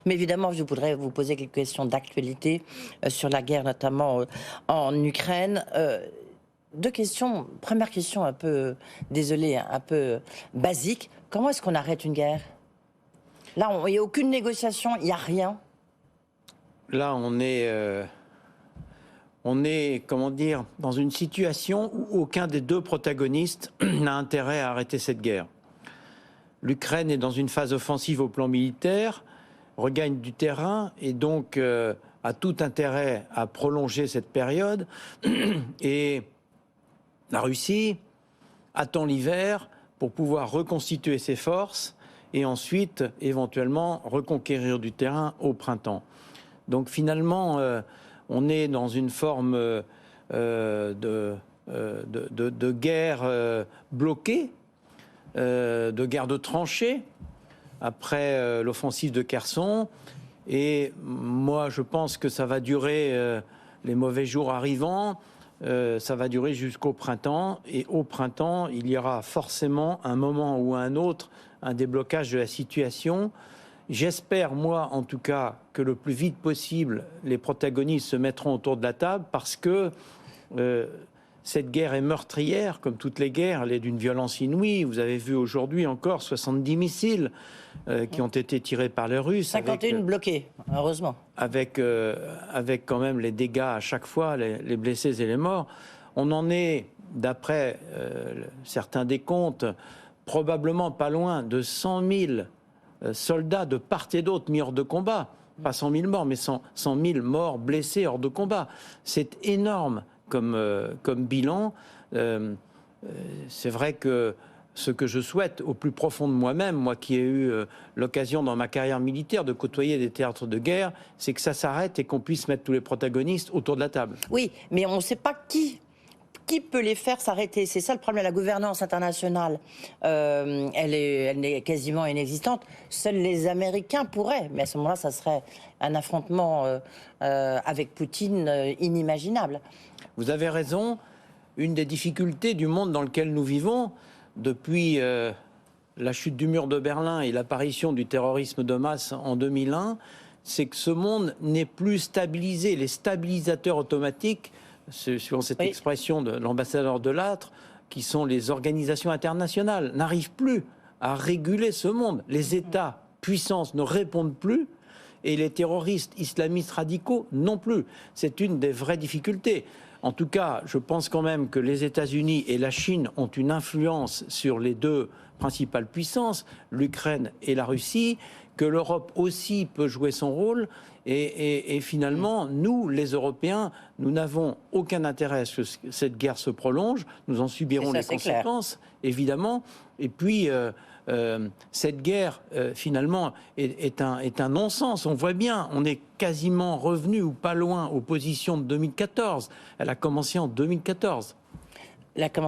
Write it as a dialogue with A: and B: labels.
A: Mais évidemment, je voudrais vous poser quelques questions d'actualité sur la guerre, notamment en Ukraine. Deux questions. Première question un peu, désolée, hein, un peu basique. Comment est-ce qu'on arrête une guerre? Là, il n'y a aucune négociation, il n'y a rien.
B: Là, on est, comment dire, dans une situation où aucun des deux protagonistes n'a intérêt à arrêter cette guerre. L'Ukraine est dans une phase offensive au plan militaire, regagne du terrain et donc a tout intérêt à prolonger cette période. Et la Russie attend l'hiver pour pouvoir reconstituer ses forces et ensuite, éventuellement, reconquérir du terrain au printemps. Donc finalement, on est dans une forme de guerre bloquée, de guerre de tranchées, après l'offensive de Kherson. Et moi, je pense que ça va durer, les mauvais jours arrivant, ça va durer jusqu'au printemps. Et au printemps, il y aura forcément un moment ou un autre, un déblocage de la situation. J'espère, moi, en tout cas, que le plus vite possible, les protagonistes se mettront autour de la table parce que cette guerre est meurtrière, comme toutes les guerres, elle est d'une violence inouïe. Vous avez vu aujourd'hui encore 70 missiles qui ont été tirés par les Russes.
A: 51 bloqués, heureusement.
B: Avec quand même les dégâts à chaque fois, les blessés et les morts. On en est, d'après certains décomptes, probablement pas loin de 100 000 soldats de part et d'autre mis hors de combat. Pas 100 000 morts, mais 100 000 morts, blessés hors de combat. C'est énorme comme bilan. C'est vrai que ce que je souhaite au plus profond de moi-même, moi qui ai eu l'occasion dans ma carrière militaire de côtoyer des théâtres de guerre, c'est que ça s'arrête et qu'on puisse mettre tous les protagonistes autour de la table.
A: Oui, mais on ne sait pas qui peut les faire s'arrêter. C'est ça le problème. La gouvernance internationale, elle est quasiment inexistante. Seuls les Américains pourraient. Mais à ce moment-là, ça serait un affrontement avec Poutine inimaginable.
B: Vous avez raison. Une des difficultés du monde dans lequel nous vivons, depuis la chute du mur de Berlin et l'apparition du terrorisme de masse en 2001, c'est que ce monde n'est plus stabilisé. Les stabilisateurs automatiques, suivant cette expression de l'ambassadeur de Lattre, qui sont les organisations internationales, n'arrivent plus à réguler ce monde. Les États, puissances ne répondent plus et les terroristes islamistes radicaux non plus. C'est une des vraies difficultés. En tout cas, je pense quand même que les États-Unis et la Chine ont une influence sur les deux principales puissances, l'Ukraine et la Russie, que l'Europe aussi peut jouer son rôle. Et finalement, nous, les Européens, nous n'avons aucun intérêt à ce que cette guerre se prolonge. Nous en subirons les conséquences, évidemment. Et puis, cette guerre, finalement, est un non-sens. On voit bien, on est quasiment revenu ou pas loin aux positions de 2014. Elle a commencé en 2014.